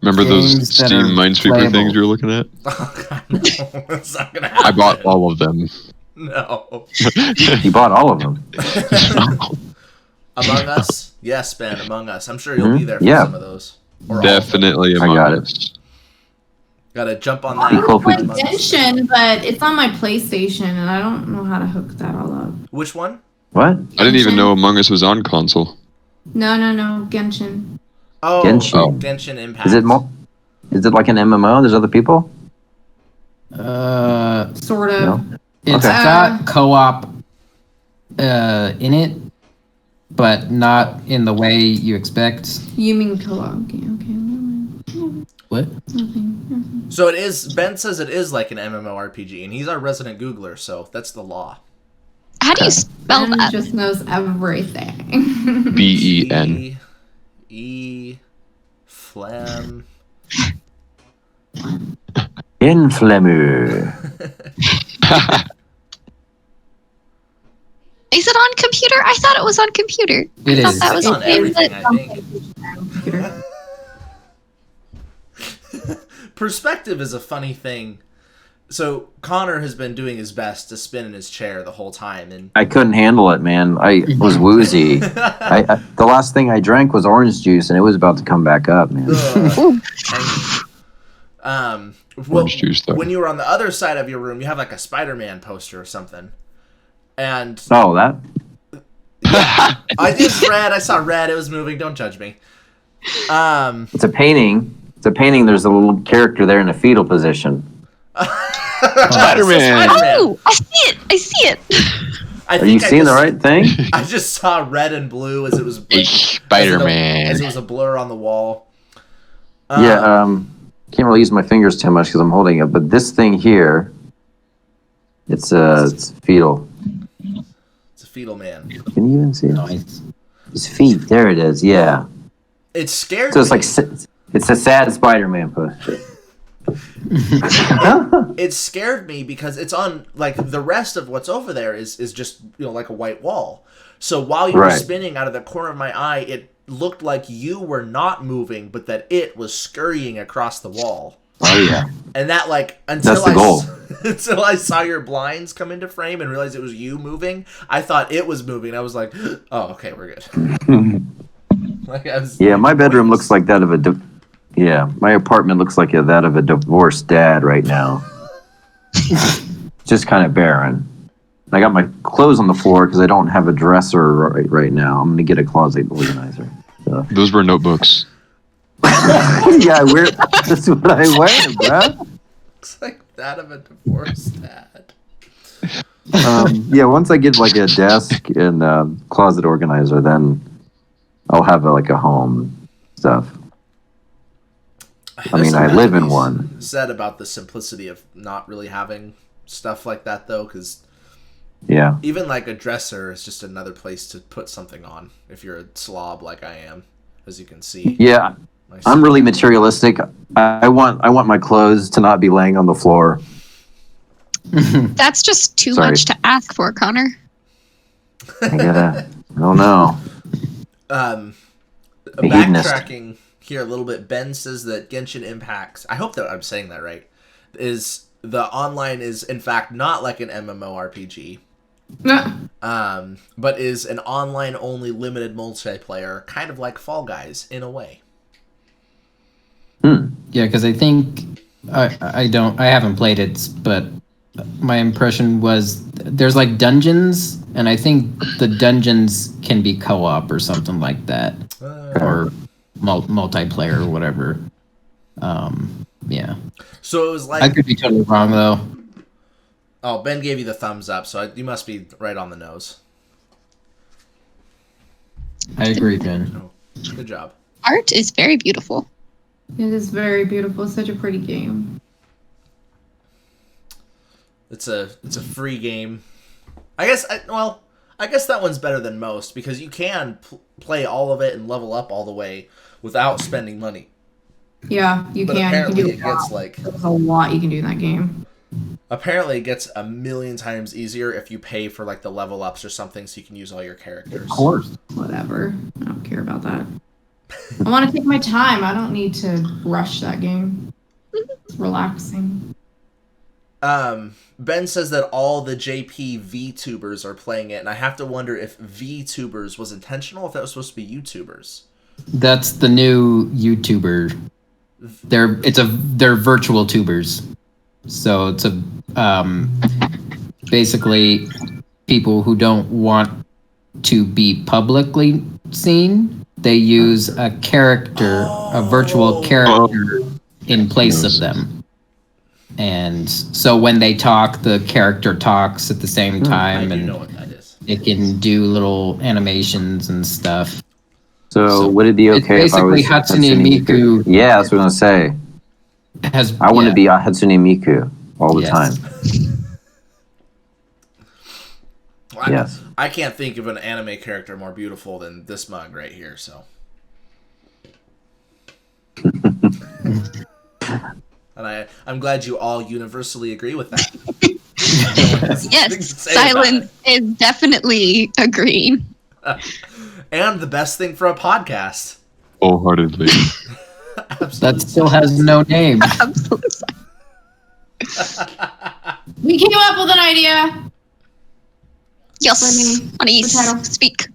Remember those Games that Steam are Minesweeper playable. things you were looking at? Oh, God, no. That's not gonna happen. I bought all of them. No. You bought all of them. Among Us? Yes, Ben, Among Us. I'm sure you'll be there for Yeah. some of those. Or all of them. Definitely I Among got it. Us. Gotta jump on I that. Cool. play Among Us. Genshin, but it's on my PlayStation, and I don't know how to hook that all up. Which one? What? I didn't even know Among Us was on console. No, Genshin. Oh, Genshin. Genshin Impact. Is it like an MMO? There's other people? Sort of. No. It's Okay. got co-op in it, but not in the way you expect. You mean co-op? Okay, never mind. What? Nothing. So it is. Ben says it is like an MMORPG, and he's our resident Googler, so that's the law. How do you spell Ben that? just knows everything. BEN. Phlegm. Inflamu. Is it on computer? I thought it was on computer. It I thought is. that was It's on everything, I think. Perspective is a funny thing. So Connor has been doing his best to spin in his chair the whole time, and I couldn't handle it, man. I was woozy. The last thing I drank was orange juice, and it was about to come back up, man. Orange juice, though. When you were on the other side of your room, you have like a Spider-Man poster or something, and Oh, that? I just read. I saw red. It was moving. Don't judge me. It's a painting. It's a painting. There's a little character there in a fetal position. Spider-Man. Oh, I see it. I see it. I Are you think seeing the right thing? I just saw red and blue as it was like, Spider-Man. as it was a blur on the wall. Yeah, can't really use my fingers too much because I'm holding it. But this thing here, it's fetal. It's a fetal man. Can you even see it? Nice. His feet. There it is. Yeah. It scared So it's me. like it's a sad Spider-Man poster. It scared me because it's on like the rest of what's over there is just like a white wall. So while you were Right. spinning out of the corner of my eye, it looked like you were not moving, but that it was scurrying across the wall. Oh yeah. And that like until That's the goal. until I saw your blinds come into frame and realized it was you moving, I thought it was moving. I was like, oh, okay, we're good. Like, I was, Yeah, my bedroom looks like that of a. My apartment looks like that of a divorced dad right now. Just kind of barren. I got my clothes on the floor because I don't have a dresser right now. I'm gonna get a closet organizer. So. Those were notebooks. Yeah, I wear. That's what I wear, bro. It's like that of a divorced dad. Yeah, once I get like a desk and closet organizer, then I'll have like a home stuff. I mean, I live in one. Said about the simplicity of not really having stuff like that, though, because Yeah. even like a dresser is just another place to put something on if you're a slob like I am, as you can see. Yeah, I'm really materialistic. I want my clothes to not be laying on the floor. That's just too Sorry. much to ask for, Connor. I don't know. A hedonist. backtracking here a little bit, Ben says that Genshin Impact, I hope that I'm saying that right, is the online is in fact not like an MMORPG, but is an online only limited multiplayer, kind of like Fall Guys in a way. Yeah, because I think I haven't played it, but my impression was there's like dungeons, and I think the dungeons can be co-op or something like that, or multiplayer or whatever. Yeah, So it was I like, could be totally wrong though. oh, Ben gave you the thumbs up, so you must be right on the nose. I agree, Ben. Good job. Art is very beautiful. It is very beautiful. It's such a pretty game. It's a free game. I guess that one's better than most because you can play all of it and level up all the way without spending money. Yeah, you But can. apparently You can do it gets like There's a lot you can do in that game. apparently it gets a million times easier if you pay for like the level ups or something so you can use all your characters. Of course. Whatever. I don't care about that. I want to take my time. I don't need to rush that game. It's relaxing. Ben says that all the JP VTubers are playing it, and I have to wonder if VTubers was intentional, if that was supposed to be YouTubers. That's the new YouTuber. They're virtual tubers. So it's basically people who don't want to be publicly seen. They use a character, a virtual character, in place of them. And so when they talk, the character talks at the same time, I do and know what that is. it can do little animations and stuff. So would it be It's okay if I was basically Hatsune Miku. Yeah, that's what I was gonna say. I want to be a Hatsune Miku all the time. Yes. I can't think of an anime character more beautiful than this mug right here, so. And I'm glad you all universally agree with that. Yes, Silent is definitely agreeing. And the best thing for a podcast. Wholeheartedly. That still has no name. Absolutely. We came up with an idea. Yes, Anise, title. speak.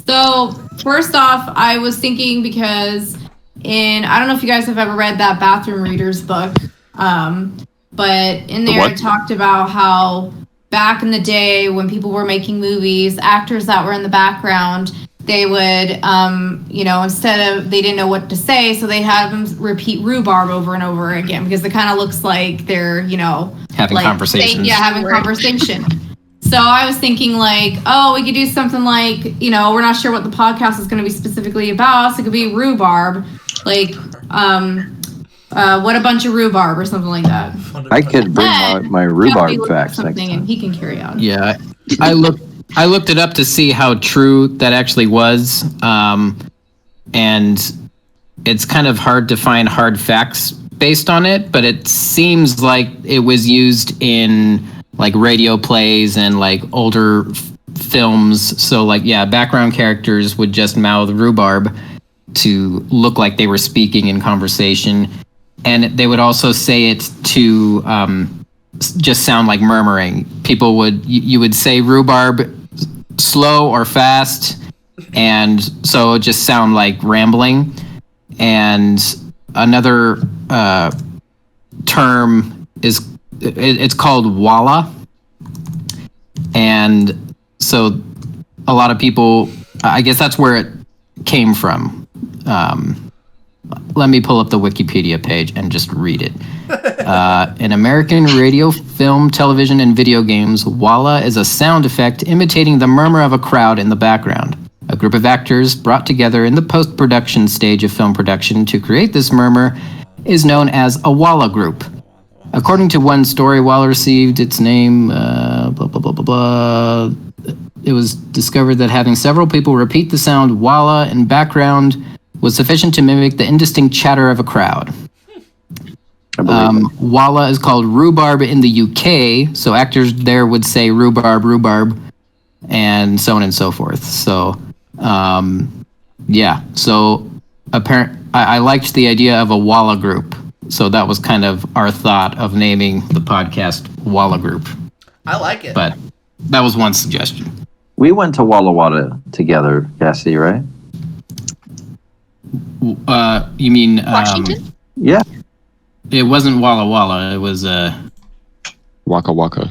So, first off, I was thinking because I don't know if you guys have ever read that Bathroom Readers book, but in there it talked about how back in the day when people were making movies, actors that were in the background, they would, instead of, they didn't know what to say, so they had them repeat rhubarb over and over again because it kind of looks like they're, Having conversations. Having conversation. So I was thinking we could do something like, we're not sure what the podcast is going to be specifically about. So it could be rhubarb, what a bunch of rhubarb or something like that. I could bring my rhubarb facts next something time. and he can carry on. Yeah, I looked it up to see how true that actually was, and it's kind of hard to find hard facts based on it. But it seems like it was used in like radio plays and like older films. So background characters would just mouth rhubarb to look like they were speaking in conversation, and they would also say it to just sound like murmuring. You would say rhubarb slow or fast, and so it would just sound like rambling. And another term is it's called Walla, and so a lot of people, I guess that's where it came from. Let me pull up the Wikipedia page and just read it. In American radio, film, television, and video games, Walla is a sound effect imitating the murmur of a crowd in the background. A group of actors brought together in the post-production stage of film production to create this murmur is known as a WallaGroup. According to one story, Walla received its name, blah, blah, blah, blah, blah. It was discovered that having several people repeat the sound Walla in background was sufficient to mimic the indistinct chatter of a crowd. Walla is called rhubarb in the UK, so actors there would say rhubarb, rhubarb, and so on and so forth. So, So I liked the idea of a WallaGroup. So that was kind of our thought of naming the podcast WallaGroup. I like it. But that was one suggestion. We went to Walla Walla together, Cassie, right? You mean Washington? Yeah. It wasn't Walla Walla. It was Waka Waka.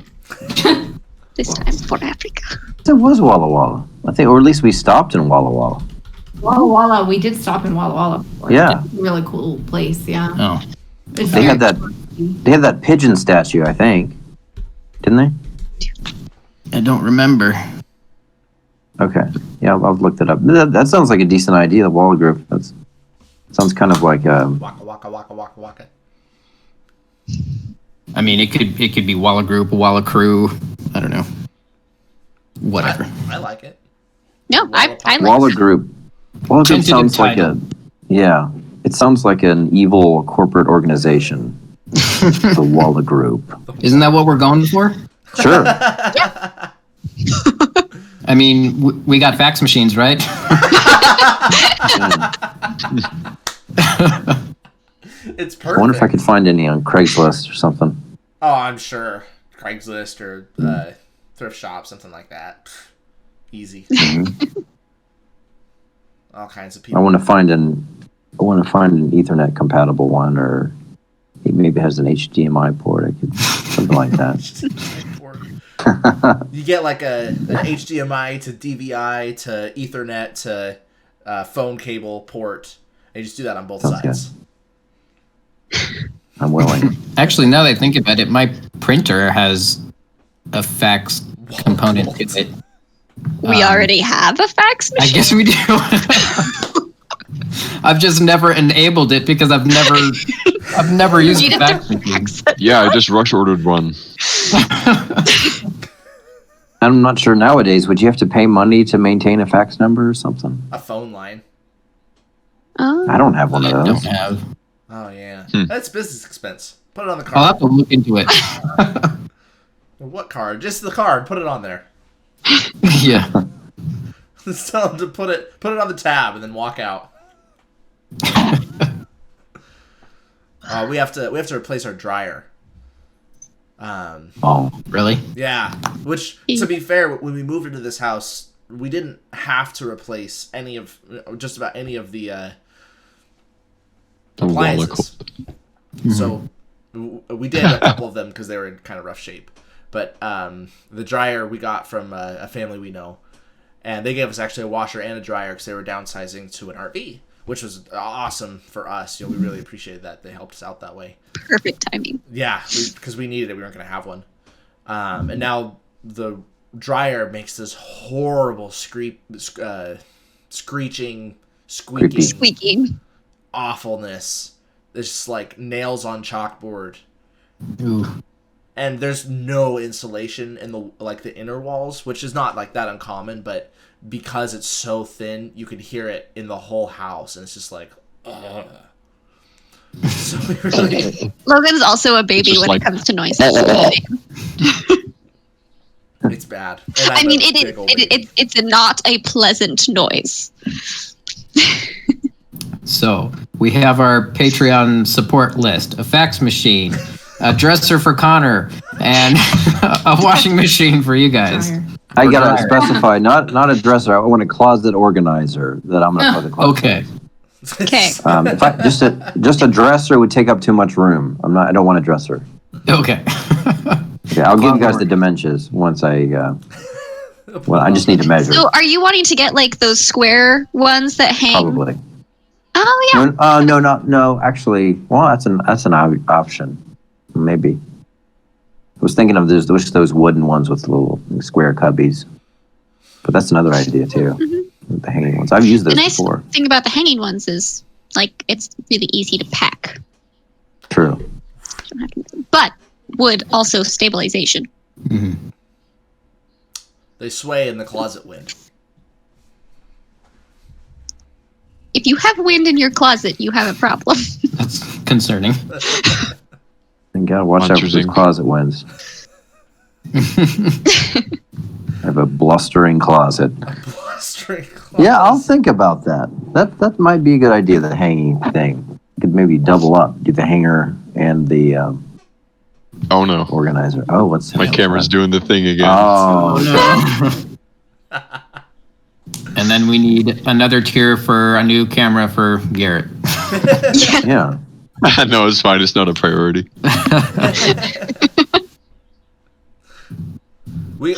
This time for Africa. It was Walla Walla. I think, or at least we stopped in Walla Walla. Walla Walla, we did stop in Walla Walla. Yeah. It's a really cool place, yeah. oh. It's They very had that pigeon statue, I think. Didn't they? I don't remember. Okay. Yeah, I've looked it up. That sounds like a decent idea, the WallaGroup. Sounds kind of like Waka waka waka waka waka. I mean, it could be WallaGroup, WallaCrew. I don't know. Whatever. I like it. No, I like WallaGroup. WallaGroup Tentative sounds like title. it sounds like an evil corporate organization. The WallaGroup. Isn't that what we're going for? Sure. I mean, we got fax machines, right? It's I perfect. wonder if I could find any on Craigslist or something. Oh, I'm sure. Craigslist or thrift shop, something like that. Easy. All kinds of I people. want to find an Ethernet compatible one, or it maybe has an HDMI port. I could something like that. You get like an HDMI to DVI to Ethernet to phone cable port. And you just do that on both Sounds sides. I'm willing. Actually, now that I think about it, my printer has a fax component to it. We already have a fax I machine. guess we do. I've just never enabled it because I've never used a Needed fax to machine. fax it. Yeah, I just rush ordered one. I'm not sure nowadays. Would you have to pay money to maintain a fax number or something? A phone line. Oh. I don't have one I of don't those. have. Oh, yeah. Hmm. That's business expense. Put it on the I'll have card. to look into it. What card? Just the card. Put it on there. Yeah. Just tell them to put it on the tab and then walk out. We have to replace our dryer. Oh, Really? Yeah, which to be fair, when we moved into this house, we didn't have to replace just about any of the The appliances. WallaCroup. So we did a couple of them because they were in kind of rough shape. But the dryer we got from a family we know, and they gave us actually a washer and a dryer because they were downsizing to an RV, which was awesome for us. We really appreciated that they helped us out that way. Perfect timing. Yeah, because we needed it. We weren't going to have one. And now the dryer makes this horrible screeching, squeaking Creepy. Squeaking. awfulness. It's just like nails on chalkboard. Ooh. And there's no insulation in the inner walls, which is not like that uncommon, but because it's so thin, you can hear it in the whole house, and it's just like, ugh. So we really, Logan's also a baby just when like- it comes to noise. it's bad. And I I'm mean, a big old baby. it's not a pleasant noise. So we have our Patreon support list: a fax machine, a dresser for Connor, and a washing machine for you guys. I Or gotta dryer. specify, not a dresser. I want a closet organizer that I'm gonna put the closet. Okay. Okay. If I just a dresser would take up too much room. I don't want a dresser. Okay. Okay, I'll give you guys the dimensions once I. Well, I just need to measure. So, are you wanting to get like those square ones that hang? Probably. Oh yeah. No. Actually, well, that's an option. Maybe. I was thinking of those wooden ones with little square cubbies, but that's another idea too. With the hanging ones, I've used The those nice before. thing about the hanging ones is like it's really easy to pack. True. But wood also stabilization. Mhm. They sway in the closet wind. If you have wind in your closet, you have a problem. That's concerning. And gotta watch out for those Interesting. closet winds. I have a blustering closet. Blustering Yeah, I'll closet. think about that. That might be a good idea. The hanging thing could maybe double up. Do the hanger and the Oh no, organizer. Oh, what's my camera's doing the thing again. Oh, no. And then we need another tier for a new camera for Garrett. yeah. No, it's fine. It's not a priority. We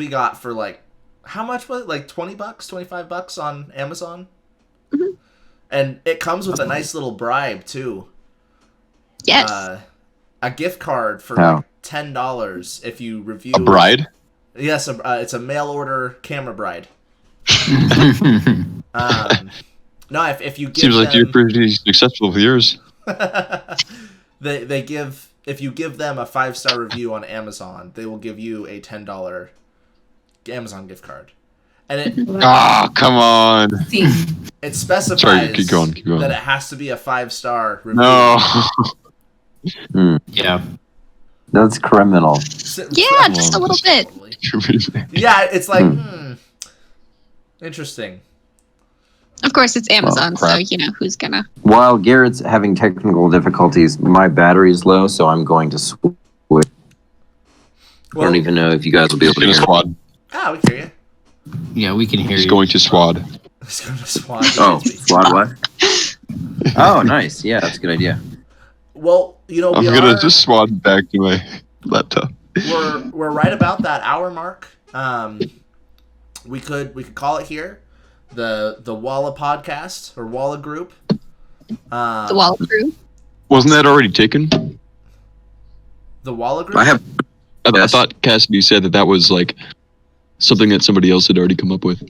got for like, how much was it? Like $20, $25 on Amazon. Mhm. And it comes with a nice little bribe too. Yes. A gift card for How? like $10 if you review A bride? Yes, it's a mail order camera bride. No, if you give Seems like them, you're pretty successful with yours. no, if you give Seems like you're them, pretty successful with yours. they give, if you give them a 5-star review on Amazon, they will give you a $10 Amazon gift card, and Ah, come on. it specifies Sorry, keep going. that it has to be a 5-star review. No. Yeah. That's criminal. Yeah, just a little bit. Yeah, it's like, interesting. Of course, it's Amazon, so crap. who's gonna? While Garrett's having technical difficulties, my battery's low, so I'm going to switch. I don't even know if you guys will be able to In a hear. squad. Ah, we can hear you. Yeah, we can hear He's you. going to SWAD. Let's go to SWAT. Oh, squad what? Oh, nice. Yeah, that's a good idea. Well, we I'm are, gonna just SWAD back to my laptop. we're right about that hour mark. We could call it here, the Walla podcast or WallaGroup. The WallaGroup. Wasn't that already taken? The WallaGroup. I have. I thought Cassidy said that was like something that somebody else had already come up with.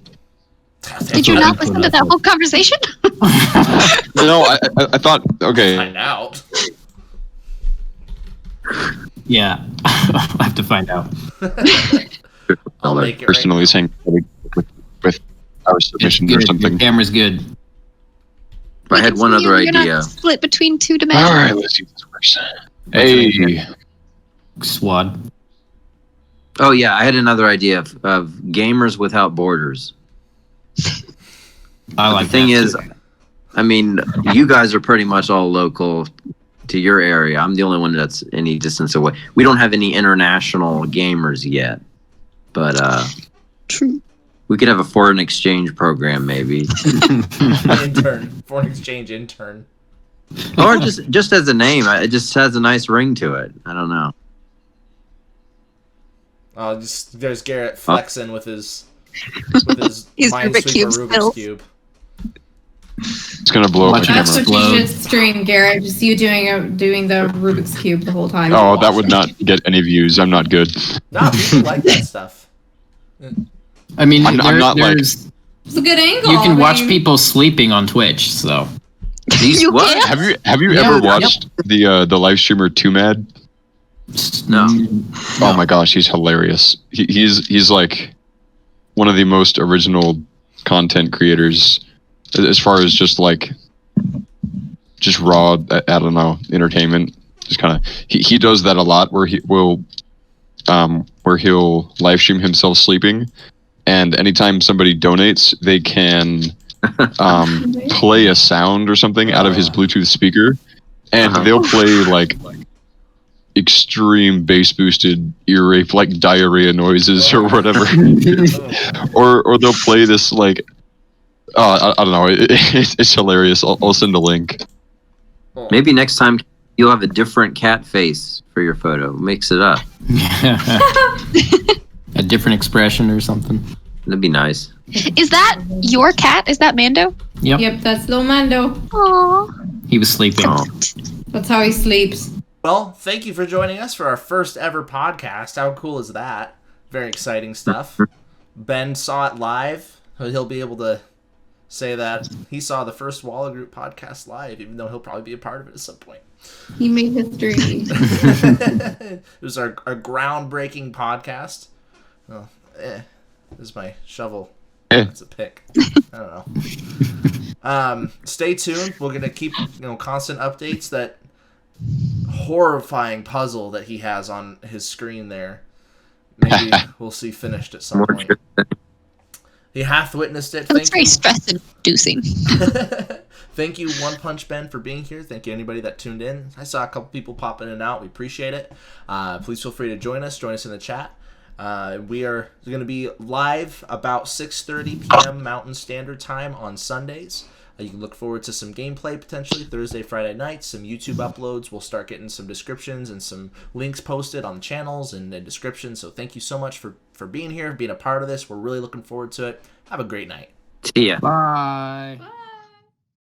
Did you not listen to that whole conversation? No, I thought, okay. Find out. Yeah. I'll have to find out. I'll make it right Personally now. saying with our It's submission good. or Your something. camera's good. I had one other You're not idea. split between two All dimensions. right, let's see if this works. Hey, SWAD. Oh yeah, I had another idea of gamers without borders. I like The thing that is, too. I mean, you guys are pretty much all local to your area. I'm the only one that's any distance away. We don't have any international gamers yet, but True. we could have a foreign exchange program maybe, Foreign exchange intern. or just as a name. It just has a nice ring to it. I don't know. There's Garrett flexing with his His Minesweeper Rubik's Cube Rubik's skills. Cube. it's gonna blow up my Watch it That's camera. what you Explode. should stream, Garrett. Just you doing the Rubik's Cube the whole time. Oh, that would not get any views. I'm not good. Nah, people like that stuff. I mean, I'm not like- there's It's a good angle. you can I watch mean, people sleeping on Twitch, so You What? can't? Have you Yeah, ever yep. watched the live streamer Too Mad? No. Oh my gosh, he's hilarious. He's like one of the most original content creators as far as just raw, I don't know, entertainment. Just kind of he does that a lot where he'll live stream himself sleeping, and anytime somebody donates, they can play a sound or something out of his Bluetooth speaker, and they'll play like extreme bass boosted ear rape like diarrhea noises or whatever. or they'll play this like I don't know, it's hilarious. I'll send a link. Maybe next time you'll have a different cat face for your photo. Mix it up. a different expression or something. That'd be nice. Is that your cat? Is that Mando? Yep. Yep, that's Lil Mando. Aww. He was sleeping. Oh. That's how he sleeps. Well, thank you for joining us for our first ever podcast. How cool is that? Very exciting stuff. Ben saw it live. He'll be able to say that he saw the first WallaGroup podcast live, even though he'll probably be a part of it at some point. He made history. It was our groundbreaking podcast. Oh, this is my shovel. That's a pick. I don't know. Stay tuned. We're gonna keep constant updates. That horrifying puzzle that he has on his screen there. Maybe we'll see finished at some point. He hath witnessed it. It looks very stress-inducing. Thank you, One Punch Ben, for being here. Thank you, anybody that tuned in. I saw a couple people pop in and out. We appreciate it. Please feel free to join us. Join us in the chat. We are going to be live about 6:30 p.m. Mountain Standard Time on Sundays. You can look forward to some gameplay potentially Thursday, Friday nights, some YouTube uploads. We'll start getting some descriptions and some links posted on the channels and the description. So thank you so much for being here, being a part of this. We're really looking forward to it. Have a great night. See ya. Bye. Bye.